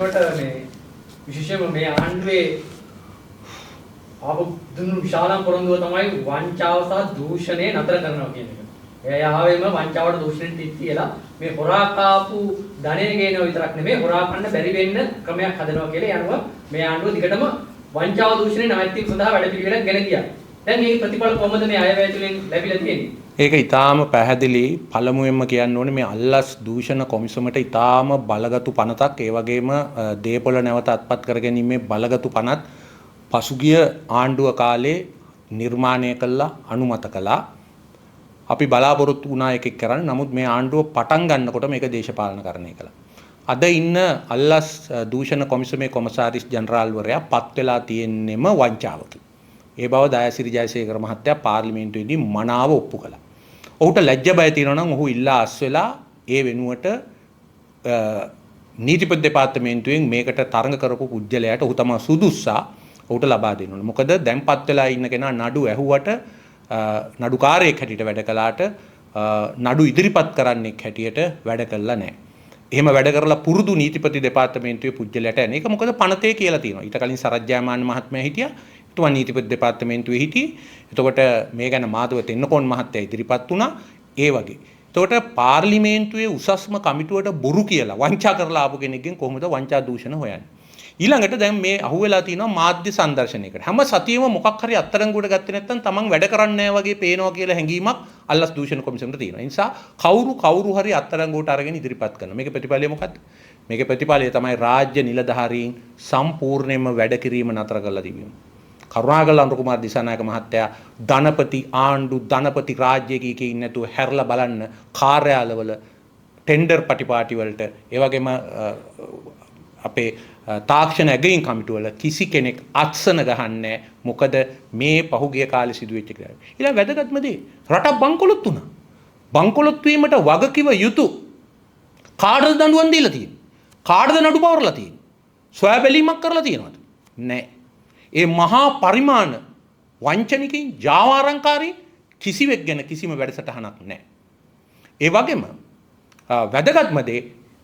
ඒකට මේ විශේෂයෙන්ම මේ ආණ්ඩුවේ ආපු දුන්නු විශාලම පොරොන්දුව තමයි වංචාව සහ දූෂණය නතර කරනවා කියන එක. එයා ආවෙම වංචාවට දූෂණයට තියලා මේ හොරා කාපු ධනෙ ගේනව විතරක් නෙමෙයි හොරා කන්න බැරි වෙන්න ක්‍රමයක් හදනවා කියලා යනවා මේ ආණ්ඩුව දිගටම වංචාව දූෂණය නැවැත්වීම සඳහා වැඩ පිළිවෙලක් ගෙන ගියා. දැන් මේ ප්‍රතිඵල කොහොමද මේ අයවැය තුලින් ලැබිලා තියෙන්නේ? ඒක ඊටාම පැහැදිලි. පළමුවෙන්ම කියන්න ඕනේ මේ අල්ලස් දූෂණ කොමිසමට ඊටාම බලගතු පනතක්. ඒ වගේම දේපොළ නැවත අත්පත් කර ගැනීමේ බලගතු පනත් පසුගිය ආණ්ඩුව කාලේ නිර්මාණය කළා අනුමත කළා. අපි බලාපොරොත්තු වුණා එකෙක් කරන්න. නමුත් මේ ආණ්ඩුව පටන් ගන්නකොට මේක දේශපාලනකරණය කළා. අද ඉන්න අල්ලස් දූෂණ කොමිසමේ කොමසාරිස් ජනරාල්වරයා පත් වෙලා තියෙන්නෙම වංචාවකින්. ඒ බව දයාසිරි ජයසේකර මහත්තයා පාර්ලිමේන්තුවේදී මනාව ඔප්පු කළා. ඔහුට ලැජ්ජ බය තියෙනවා නම් ඔහු ඉල්ලා අස් වෙලා ඒ වෙනුවට නීතිපති දෙපාර්තමේන්තුවෙන් මේකට තරඟ කරපු පුජ්‍යලයට ඔහු තමයි සුදුස්සා ඔහුට ලබා දෙන්න ඕනේ. මොකද දැන් පත් වෙලා ඉන්න කෙනා නඩු ඇහුවට නඩුකාරයෙක් හැටියට වැඩ කළාට නඩු ඉදිරිපත් කරන්නෙක් හැටියට වැඩ කළා නැහැ. එහෙම වැඩ කරලා පුරුදු නීතිපති දෙපාර්තමේන්තුවේ පුජ්‍යලයට එන එක මොකද පනතේ කියලා තියෙනවා. ඊට කලින් සරජ්ජාමාන මහත්මයා හිටියා. ඊටම නීතිපති දෙපාර්තමේන්තුවේ හිටියේ. එතකොට මේ ගැන මාධව තෙන්නකෝන් මහත්තයා ඉදිරිපත් වුණා. ඒ වගේ. එතකොට පාර්ලිමේන්තුවේ උසස්ම කමිටුවට බොරු කියලා වංචා කරලා ආපු කෙනෙක්ගෙන් කොහොමද වංචා දූෂණ හොයන්නේ? ඊළඟට දැන් මේ අහුවෙලා තියෙනවා මාධ්‍ය සංදර්ශනයකට. හැම සතියෙම මොකක් හරි අත්තරංගුවට ගත්තේ නැත්නම් තමන් වැඩ කරන්නේ නැහැ වගේ පේනවා කියලා හැඟීමක් අල්ලස් දූෂණ කොමිසමට තියෙනවා. ඒ නිසා කවුරු හරි අත්තරංගුවට අරගෙන ඉදිරිපත් කරනවා. මේකේ ප්‍රතිඵලය මොකද්ද? මේකේ ප්‍රතිඵලය තමයි රාජ්‍ය නිලධාරීන් සම්පූර්ණයෙන්ම වැඩ කිරීම නතර කරලා තිබීම. කරුණාකර අනුර කුමාර දිසානායක මහත්තයා ධනපති ආණ්ඩු ධනපති රාජ්‍යයක ඉන්නේ නැතුව හැරලා බලන්න කාර්යාලවල ටෙන්ඩර් පටිපාටි වලට ඒ වගේම අපේ තාක්ෂණ ඇගීම් කමිටුවල කිසි කෙනෙක් අත්සන ගහන්නේ මොකද මේ පහුගිය කාලේ සිදුවෙච්ච ක්‍රියාව. ඊළඟ වැදගත්ම දේ රට බංකොලොත් වුණා. බංකොලොත් වීමට වගකිව යුතු කාටද දඬුවම් දීලා තියෙන්නේ? කාටද නඩු පවරලා තියෙන්නේ? සොයා බැලීමක් කරලා තියෙනවද? නැහැ. ඒ මහා පරිමාණ වංචනිකින් ජාවාරංකාරී කිසිවෙක් ගැන කිසිම වැඩසටහනක් නැහැ. ඒ වගේම වැදගත්ම දේ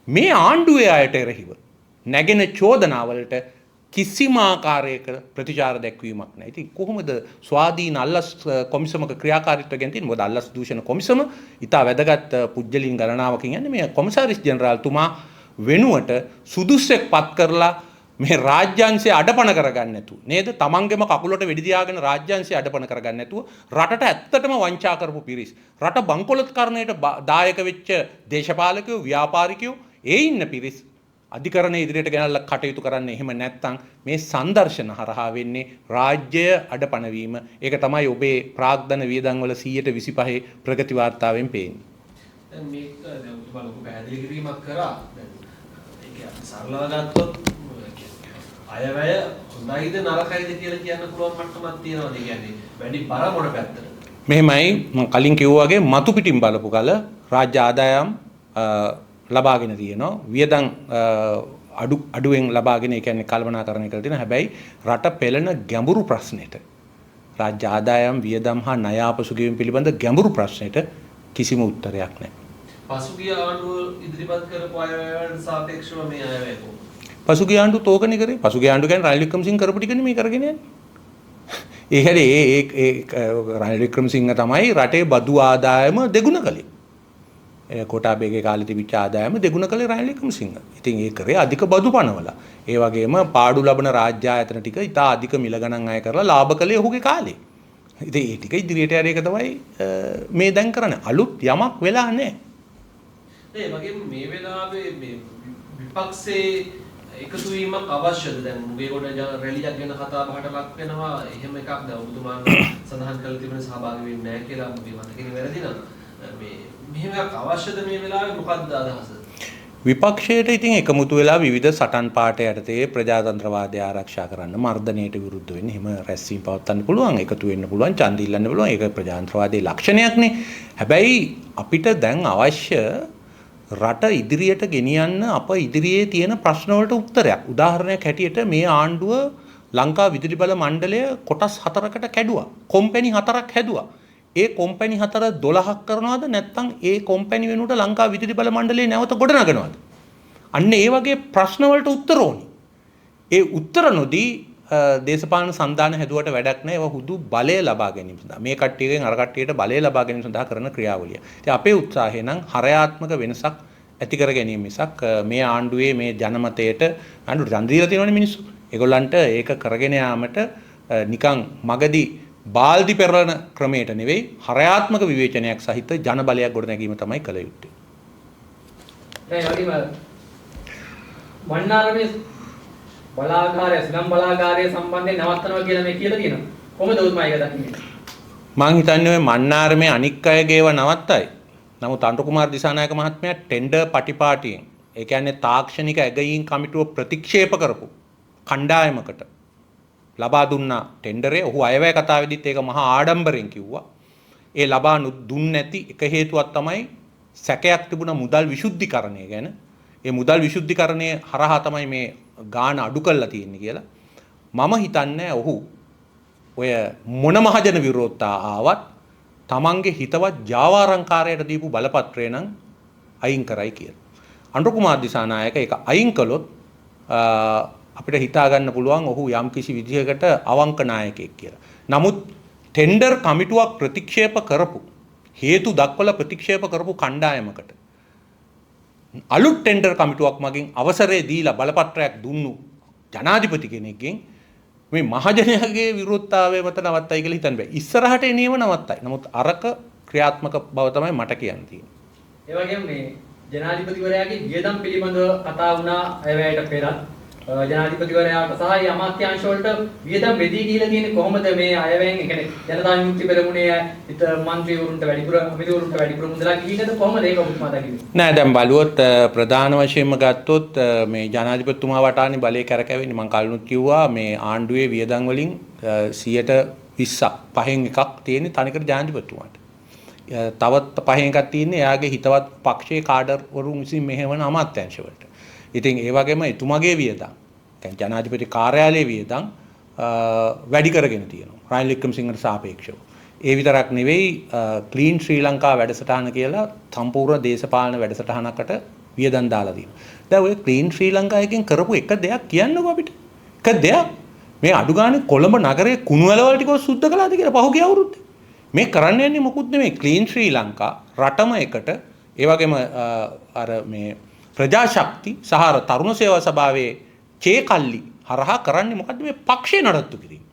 මේ ආණ්ඩුවේ අයට එරෙහිව නැගෙන චෝදනාවලට කිසිම ආකාරයක ප්‍රතිචාර දැක්වීමක් නැහැ. ඉතින් කොහොමද ස්වාධීන අල්ලස් කොමිසමක ක්‍රියාකාරීත්වය ගැන තියෙන්නේ? මොකද අල්ලස් දූෂණ කොමිසම ඉතා වැදගත් පුජ්‍යලින් ගණනාවකින් යන්නේ මේ කොමසාරිස් ජෙනරාල්තුමා වෙනුවට සුදුස්සෙක් පත් කරලා මේ රාජ්‍යංශය අඩපණ කරගන්න නැතුව නේද? තමන්ගේම කකුලට වෙඩි තියාගෙන රාජ්‍යංශය අඩපණ කරගන්න නැතුව රටට ඇත්තටම වංචා කරපු පිරිස්, රට බංකොලොත්කරණයට දායක වෙච්ච දේශපාලකයෝ, ව්‍යාපාරිකයෝ ඒ ඉන්න පිරිස් අධිකරණය ඉදිරියට ගෙනල්ලා කටයුතු කරන්න. එහෙම නැත්නම් මේ සංදර්ශන හරහා වෙන්නේ රාජ්‍ය අඩපණ වීම. ඒක තමයි ඔබේ ප්‍රාග්ධන වියදම් වල 125 ප්‍රගති වාර්තාවෙන් පේන්නේ. දැන් මේක දැන් ඔබ පැහැදිලි කිරීමක් කරා. දැන් ඒක සරලව ගත්තොත් අයවැය හොඳයිද නරකයිද කියලා කියන්න පුළුවන් මට්ටමක් තියෙනවාද? ඒ කියන්නේ වැඩි බර මොන පැත්තටද? මෙහෙමයි මම කලින් කිව්වා වගේ මතු පිටින් බලපු කල රාජ්‍ය ආදායම් ලබාගෙන තියෙනවා. වියදම් අඩුවෙන් ලබාගෙන ඒ කියන්නේ කල්පනාකරණය කරලා තියෙනවා. හැබැයි රට පෙළෙන ගැඹුරු ප්‍රශ්නෙට රාජ්‍ය ආදායම් වියදම් හා ණය ආපසු ගෙවීම පිළිබඳ ගැඹුරු ප්‍රශ්නෙට කිසිම උත්තරයක් නැහැ. පසුගිය ආණ්ඩුව ඉදිරිපත් කරපු අයවැයට සාපේක්ෂව මේ අයවැය කොහොමද? පසුගිය ආණ්ඩුව තෝකනේ කරේ. පසුගිය ආණ්ඩුව කියන්නේ රනිල් වික්‍රමසිංහ කරපු ටිකනේ මේ කරගෙන යන්නේ. ඒ හැරේ ඒ රනිල් වික්‍රමසිංහ තමයි රටේ බදු ආදායම දෙගුණ කළේ. කොටාබේගේ කාලේ තිබිච්ච ආදායම දෙගුණ කළේ රනිල් වික්‍රමසිංහ. ඉතින් ඒ කරේ අධික බදු පනවලා. ඒ වගේම පාඩු ලබන රාජ්‍ය ආයතන ටික ඉතා අධික මිල ගණන් අය කරලා ලාභ කළේ ඔහුගේ කාලේ. ඉතින් ඒ ටික ඉදිරියට යන එක තමයි මේ දැන් කරන්නේ. අලුත් යමක් වෙලා නැහැ. ඒ වගේම මේ වෙලාවේ මේ විපක්ෂයේ එකතු වීමක් අවශ්‍යද? දැන් මේකට රැලියක් ගැන කතා බහට ලක් වෙනවා. එහෙම එකක් දැන් ඔබතුමාන් සඳහන් කරලා තිබෙන සහභාගී වෙන්නේ නැහැ කියලා මගේ මතකෙ වැරදි නම් මේ මෙහෙම එකක් අවශ්‍යද මේ වෙලාවේ? මොකක්ද අදහස? විපක්ෂයට ඉතින් එකමුතු වෙලා විවිධ සටන් පාට යටතේ ප්‍රජාතන්ත්‍රවාදය ආරක්ෂා කරන්න, මර්ධනයට විරුද්ධ වෙන්න, එහෙම රැස්වීම පවත්වන්න පුළුවන්, එකතු වෙන්න පුළුවන්, ඡන්ද ඉල්ලන්න පුළුවන්. ඒක ප්‍රජාතන්ත්‍රවාදයේ ලක්ෂණයක්නේ. හැබැයි අපිට දැන් අවශ්‍ය රට ඉදිරියට ගෙනියන්න අප ඉදිරියේ තියෙන ප්‍රශ්න වලට උත්තරයක්. උදාහරණයක් හැටියට මේ ආණ්ඩුව ලංකා විදුලි බල මණ්ඩලය කොටස් 4කට කැඩුවා. කොම්පැනි 4ක් හැදුවා. ඒ කොම්පැනි 4 12ක් කරනවද නැත්නම් ඒ කොම්පැනි වෙනුවට ලංකා විදුලි බල මණ්ඩලය නැවත ගොඩනගනවද? අන්න ඒ වගේ ප්‍රශ්න වලට උත්තර ඕනි. ඒ උත්තර නොදී දේශපාලන සන්ධාන හැදුවට වැඩක් නැහැ. ඒවා හුදු බලය ලබා ගැනීම සඳහා මේ කට්ටියගෙන් අර කට්ටියට බලය ලබා ගැනීම සඳහා කරන ක්‍රියාවලිය. ඉතින් අපේ උත්සාහය නම් හරයාත්මක වෙනසක් ඇති කර ගැනීම මිසක් මේ ආණ්ඩුවේ මේ ජනමතයට ආණ්ඩුවට දන් දීලා තියෙනවනේ මිනිස්සු. ඒගොල්ලන්ට ඒක කරගෙන යාමට නිකන් මගදී බාල්දි පෙරලන ක්‍රමයට නෙවෙයි හරයාත්මක විවේචනයක් සහිත ජන බලයක් ගොඩනැගීම තමයි කළ යුත්තේ. දැන් වගේම මන්නාරමේ බලාගාරය සිනම් බලාගාරය සම්බන්ධයෙන් නවත්තනවා කියලා මේ කියලා තියෙනවා. කොහොමද උතුමා ඒක දකින්නේ? මං හිතන්නේ ඔය මන්නාරමේ අනික් අයගේව නවත්තයි. නමුත් අනුර කුමාර දිසානායක මහත්මයා ටෙන්ඩර් පටිපාටියෙන් ඒ කියන්නේ තාක්ෂණික ඇගයීම් කමිටුව ප්‍රතික්ෂේප කරපු කණ්ඩායමකට ලබා දුන්නා ටෙන්ඩරේ. ඔහු අයවැය කතාවේදීත් ඒක මහා ආඩම්බරෙන් කිව්වා. ඒ ලබා දුන්නේ නැති එක හේතුවක් තමයි සැකයක් තිබුණ මුදල් විසුද්ධිකරණය ගැන. ඒ මුදල් විසුද්ධිකරණය හරහා තමයි මේ ගාන අඩු කරලා තියෙන්නේ කියලා. මම හිතන්නේ ඔහු ඔය මොන මහජන විරෝධතා ආවත් තමන්ගේ හිතවත් ජාවාරංකාරයට දීපු බලපත්‍රය නම් අයින් කරයි කියලා. අනුර කුමාර දිසානායක ඒක අයින් කළොත් අපිට හිතා ගන්න පුළුවන් ඔහු යම් කිසි විදිහකට අවංක නායකයෙක් කියලා. නමුත් ටෙන්ඩර් කමිටුවක් ප්‍රතික්ෂේප කරපු හේතු දක්වලා ප්‍රතික්ෂේප කරපු කණ්ඩායමකට අලුත් ටෙන්ඩර් කමිටුවක් මගින් අවසරය දීලා බලපත්‍රයක් දුන්නු ජනාධිපති කෙනෙක්ගෙන් මේ මහජනයාගේ විරෝධතාවය මත නවත්තයි කියලා හිතන්න බෑ. ඉස්සරහට එනේම නවත්තයි. නමුත් අරක ක්‍රියාත්මක බව තමයි මට කියන්න තියෙන්නේ. ඒ වගේම මේ ජනාධිපතිවරයාගේ වියදම් පිළිබඳව කතා වුණා අයවැයට පෙරත්. ජනාධිපතිවරයාට සහ අමාත්‍යාංශ වලට වියදම් වෙදී කියලා තියෙන්නේ කොහොමද මේ අයවැයෙන් ඒ කියන්නේ ජනතා විමුක්ති පෙරමුණේ මන්ත්‍රීවරුන්ට වැඩිපුර අමිතුවරුන්ට වැඩිපුර මුදලක් ගිහිනද කොහොමද ඒක ඔබතුමා දකින්නේ? නෑ දැන් බලුවොත් ප්‍රධාන වශයෙන්ම ගත්තොත් මේ ජනාධිපතිතුමා වටානේ බලය කරකැවෙන්නේ. මම කලිනුත් කිව්වා මේ ආණ්ඩුවේ වියදම් වලින් 120ක් පහෙන් එකක් තියෙන්නේ තනිකර ජනාධිපතිතුමාට. තවත් පහෙන් එකක් තියෙන්නේ එයාගේ හිතවත් පක්ෂයේ කාඩර්වරුන් විසින් මෙහෙවන අමාත්‍යාංශ වලට. ඉතින් ඒ වගේම එතුමගේ වියදම් දැන් ජනාධිපති කාර්යාලයේ වියදම් වැඩි කරගෙන තියෙනවා රනිල් වික්‍රමසිංහට සාපේක්ෂව. ඒ විතරක් නෙවෙයි ක්ලීන් ශ්‍රී ලංකා වැඩසටහන කියලා සම්පූර්ණ දේශපාලන වැඩසටහනකට වියදම් දාලා තියෙනවා. දැන් ඔය ක්ලීන් ශ්‍රී ලංකා එකෙන් කරපු එක දෙයක් කියන්නකෝ අපිට. එක දෙයක් මේ අඩු ගානේ කොළඹ නගරයේ කුණු වලවල් ටික සුද්ධ කළාද කියලා පහුගිය අවුරුද්දේ. මේ කරන්න යන්නේ මොකුත් නෙමෙයි ක්ලීන් ශ්‍රී ලංකා රටම එකට ඒ වගේම අර මේ ප්‍රජාශක්ති සහ තරුණ සේවා සභාවේ චේකල්ලි හරහා කරන්නේ මොකද්ද මේ පක්ෂය නඩත්තු කිරීම.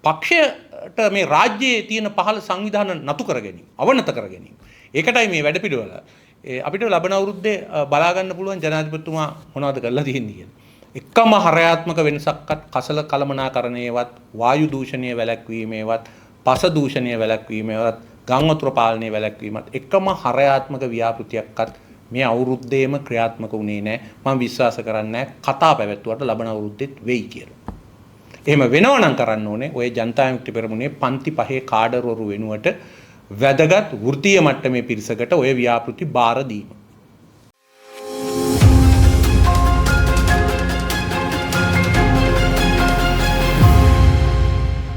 පක්ෂයට මේ රාජ්‍යයේ තියෙන පහළ සංවිධාන නතු කර ගැනීම, අවනත කර ගැනීම. ඒකටයි මේ වැඩපිළිවෙල. අපිට ලබන අවුරුද්දේ බලා ගන්න පුළුවන් ජනාධිපතිතුමා මොනවද කරලා තියෙන්නේ කියලා. එකම හරයාත්මක වෙනසක්වත් කසල කළමනාකරණයේවත්, වායු දූෂණය වැළැක්වීමේවත්, පස දූෂණය වැළැක්වීමේවත්, ගම් වතුර පාලනය වැළැක්වීමත් එකම හරයාත්මක ව්‍යාපෘතියක්වත් මේ අවුරුද්දේම ක්‍රියාත්මක වුණේ නැහැ. මම විශ්වාස කරන්නේ කතා පැවැත්වුවට ලබන අවුරුද්දෙත් වෙයි කියලා. එහෙම වෙනව නම් කරන්න ඕනේ ඔය ජනතා විමුක්ති පෙරමුණේ පන්ති පහේ කාඩර්වරු වෙනුවට වැදගත් වෘත්තීය මට්ටමේ පිරිසකට ඔය ව්‍යාපෘති බාර දීම.